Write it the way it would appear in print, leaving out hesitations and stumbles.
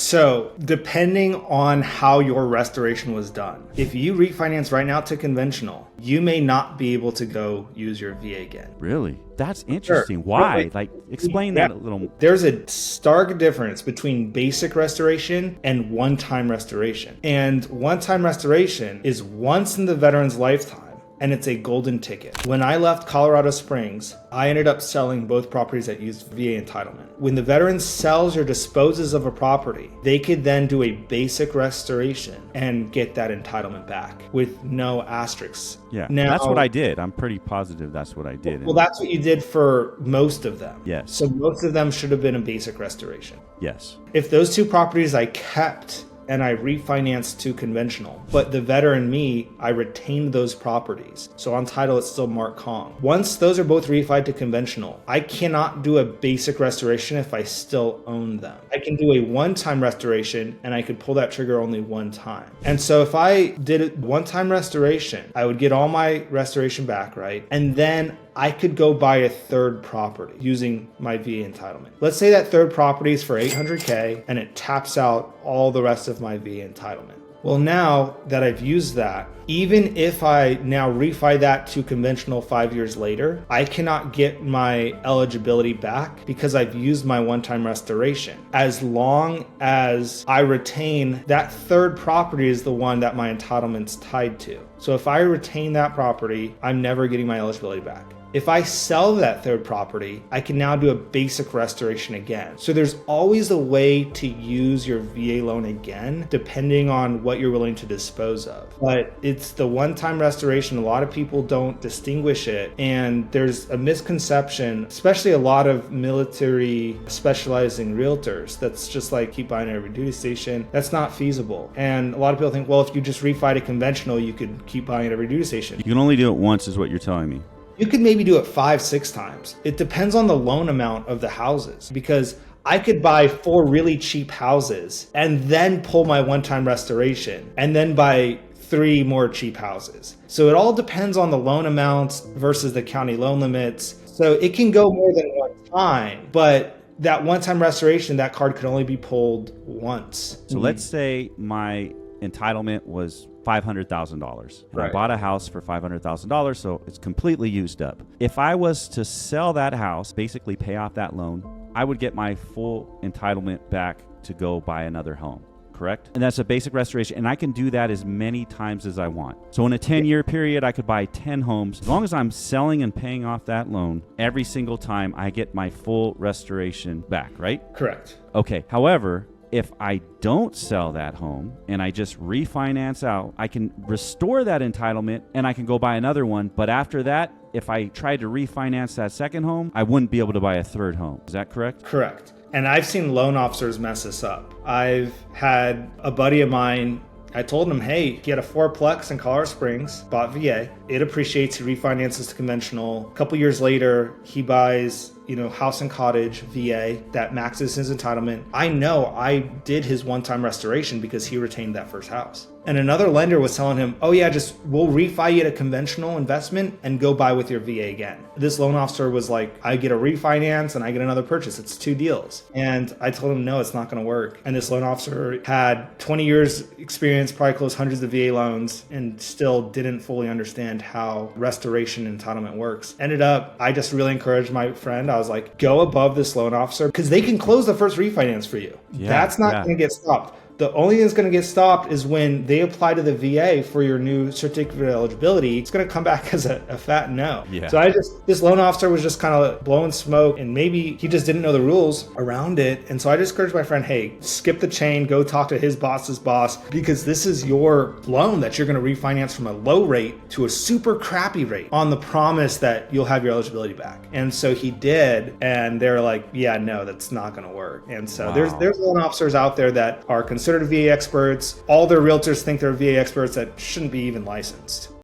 So depending on how your restoration was done, if you refinance right now to conventional, you may not be able to go use your VA again. Really? That's interesting. Sure. Why? Like, explain that a little. There's a stark difference between basic restoration and one-time restoration. And one-time restoration is once in the veteran's lifetime, and it's a golden ticket. When I left Colorado Springs, I ended up selling both properties that used VA entitlement. When the veteran sells or disposes of a property, they could then do a basic restoration and get that entitlement back with no asterisks. Yeah, now, that's what I did. I'm pretty positive that's what I did. Well, that's what you did for most of them. Yes. So most of them should have been a basic restoration. Yes. If those two properties I kept and I refinanced to conventional, but the veteran me, I retained those properties. So on title, it's still marked Kong. Once those are both refied to conventional, I cannot do a basic restoration if I still own them. I can do a one-time restoration and I could pull that trigger only one time. And so if I did a one-time restoration, I would get all my restoration back, right? And then I could go buy a third property using my VA entitlement. Let's say that third property is for $800K and it taps out all the rest of my VA entitlement. Well, now that I've used that, even if I now refi that to conventional 5 years later, I cannot get my eligibility back because I've used my one-time restoration. As long as I retain that third property is the one that my entitlement's tied to. So if I retain that property, I'm never getting my eligibility back. If I sell that third property, I can now do a basic restoration again. So there's always a way to use your VA loan again, depending on what you're willing to dispose of. But it's the one-time restoration. A lot of people don't distinguish it. And there's a misconception, especially a lot of military specializing realtors, that's just like keep buying at every duty station. That's not feasible. And a lot of people think, well, if you just refi to conventional, you could keep buying at every duty station. You can only do it once is what you're telling me. You could maybe do it 5-6 times. It depends on the loan amount of the houses, because I could buy 4 really cheap houses and then pull my one-time restoration and then buy 3 more cheap houses. So it all depends on the loan amounts versus the county loan limits. So it can go more than one time, but that one-time restoration, that card could only be pulled once. So let's say my entitlement was $500,000. Right. I bought a house for $500,000, so it's completely used up. If I was to sell that house, basically pay off that loan, I would get my full entitlement back to go buy another home, correct? And that's a basic restoration, and I can do that as many times as I want. So in a 10-year period, I could buy 10 homes. As long as I'm selling and paying off that loan, every single time I get my full restoration back, right? Correct. Okay, however, if I don't sell that home and I just refinance out, I can restore that entitlement and I can go buy another one. But after that, if I tried to refinance that second home, I wouldn't be able to buy a third home. Is that correct? Correct. And I've seen loan officers mess this up. I've had a buddy of mine, I told him, hey, he had a 4-plex in Colorado Springs, bought VA. It appreciates, he refinances to conventional. A couple years later, he buys house and cottage VA that maxes his entitlement. I know I did his one-time restoration because he retained that first house. And another lender was telling him, oh yeah, we'll refi you to conventional investment and go buy with your VA again. This loan officer was like, I get a refinance and I get another purchase. It's 2 deals. And I told him, no, it's not going to work. And this loan officer had 20 years experience, probably closed hundreds of VA loans, and still didn't fully understand how restoration entitlement works. Ended up, I just really encouraged my friend. I was like, go above this loan officer because they can close the first refinance for you. Yeah, that's not going to get stopped. The only thing that's going to get stopped is when they apply to the VA for your new certificate of eligibility. It's going to come back as a fat no. Yeah. So this loan officer was just kind of blowing smoke, and maybe he just didn't know the rules around it. And so I just encouraged my friend, hey, skip the chain, go talk to his boss's boss, because this is your loan that you're going to refinance from a low rate to a super crappy rate on the promise that you'll have your eligibility back. And so he did, and they're like, yeah, no, that's not going to work. And so there's loan officers out there that are considered VA experts. All their realtors think they're VA experts that shouldn't be even licensed.